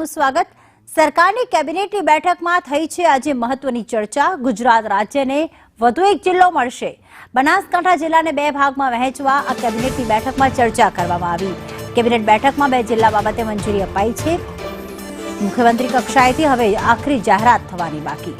આપનું સ્વાગત। સરકારની કેબિનેટની બેઠકમાં થઈ છે આજે મહત્વની ચર્ચા। ગુજરાત રાજ્યને વધુ એક જિલ્લો મળશે। બનાસકાંઠા જિલ્લાને બે ભાગમાં વહેંચવા આ કેબિનેટની બેઠકમાં ચર્ચા કરવામાં આવી। કેબિનેટ બેઠકમાં બે જિલ્લા બાબતે મંજૂરી અપાઈ છે। મુખ્યમંત્રી કક્ષાએથી હવે આખરી જાહેરાત થવાની બાકી।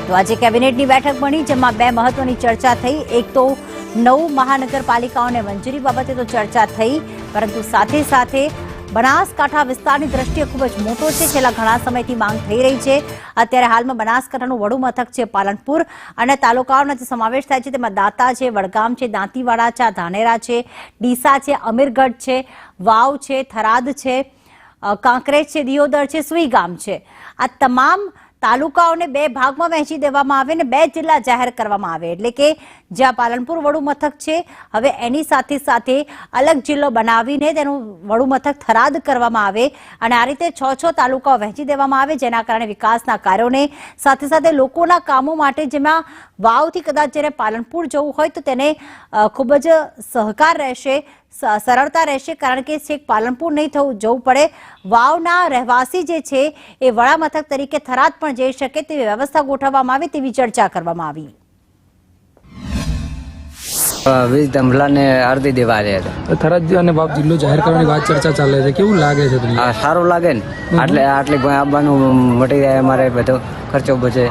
તો આજે કેબિનેટની બેઠક બની જેમાં બે મહત્વની ચર્ચા થઈ। એક તો 9 મહાનગરપાલિકાઓને મંજૂરી બાબતે તો ચર્ચા થઈ, પરંતુ સાથે સાથે બનાસકાંઠા વિસ્તારની દ્રષ્ટિએ ખૂબ જ મોટો છે। છેલ્લા ઘણા સમયથી માંગ થઈ રહી છે। અત્યારે હાલમાં બનાસકાંઠાનું વડું મથક છે પાલનપુર અને તાલુકાઓનો જે સમાવેશ થાય છે તેમાં દાતા છે, વડગામ છે, દાંતીવાડા છે, ધાનેરા છે, ડીસા છે, અમીરગઢ છે, વાવ છે, થરાદ છે, કાંકરેજ છે, દિયોદર છે, સુઈગામ છે। આ તમામ તાલુકાઓને બે ભાગમાં વહેંચી દેવામાં આવે અને બે જિલ્લા જાહેર કરવામાં આવે, એટલે કે જ્યાં પાલનપુર વડું મથક છે હવે એની સાથે સાથે અલગ જિલ્લો બનાવીને તેનું વડું મથક થરાદ કરવામાં આવે અને આ રીતે 6 તાલુકાઓ વહેંચી દેવામાં આવે, જેના કારણે વિકાસના કાર્યોને સાથે સાથે લોકોના કામો માટે જેમાં વાવથી કદાચ જ્યારે પાલનપુર જવું હોય તો તેને ખૂબ જ સહકાર રહેશે, સરળતા રહેશે, કારણ કે છેક પાલનપુર નહીં જવું પડે। વાવના રહેવાસી જે છે એ વડા મથક તરીકે થરાદ પણ જઈ શકે તેવી વ્યવસ્થા ગોઠવવામાં આવી, તેવી ચર્ચા કરવામાં આવી। વીજ ધંભલાને અરજી દેવા આવ્યા હતા। થરાદ અને વાવ જિલ્લો જાહેર કરવાની વાત ચર્ચા ચાલે છે, કેવું લાગે છે તમને? સારું લાગે ને, આટલી આવવાનું મટી જાય, અમારે બધો ખર્ચો બચે।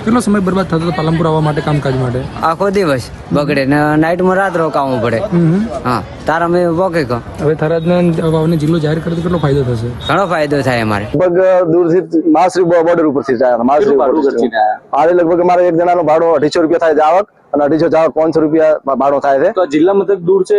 કેટલો સમય બરબાદ થતો હતો પાલનપુર આવવા માટે કામકાજ માટે? આખો દિવસ બગડે ને નાઇટમાં રાત રોકાવું પડે। હા, તારા મેં પોકે કહો હવે થરાદને વાવને જિલ્લો જાહેર કરે તો કેટલો ફાયદો થશે? ઘણો ફાયદો થાય અમારે। લગભગ દૂરથી માસરી બોર્ડર ઉપરથી જાય, લગભગ અમારે એક જણાનું ભાડું 250 રૂપિયા થાય જાવક અને 250 જાવક 500 રૂપિયા ભાડો થાય છે। તો જિલ્લા મથક દૂર છે,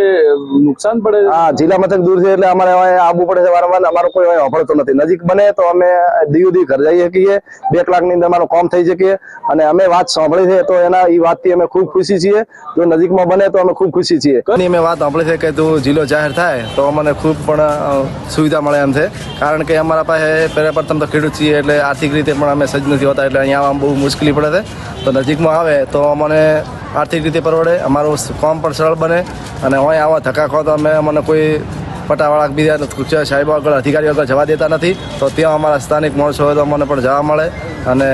નુકસાન પડે? હા, જિલ્લા મથક દૂર છે એટલે અમારે આવવું પડે છે વારંવાર। અમારો કોઈ હોભળતો નથી। નજીક બને તો અમે દીવદી ઘર જઈ શકીએ, 2 કલાકની અંદર અમારું કામ થઈ શકીએ અને અમે વાત સાંભળી છે તો એના એ વાતથી અમે ખૂબ ખુશી છીએ। જો નજીકમાં બને તો અમે ખૂબ ખુશી છીએ। અમે વાત સાંભળી છે કે તું જિલ્લો જાહેર થાય તો અમને ખૂબ પણ સુવિધા મળે એમ છે, કારણ કે અમારા પાસે પહેલા પ્રથમ તો ખેડૂત છીએ એટલે આર્થિક રીતે પણ અમે સજ્જ નથી હોતા, એટલે અહીંયા આવવામાં બહુ મુશ્કેલી પડે છે। તો નજીકમાં આવે તો અમને આર્થિક રીતે પરવડે, અમારું કામ પણ સરળ બને અને અહીં આવા ધક્કા ખો તો અમને કોઈ પટાવાળા બીજા સાહેબો આગળ અધિકારીઓ આગળ જવા દેતા નથી, તો ત્યાં અમારા સ્થાનિક માણસો હોય તો અમને પણ જવા મળે અને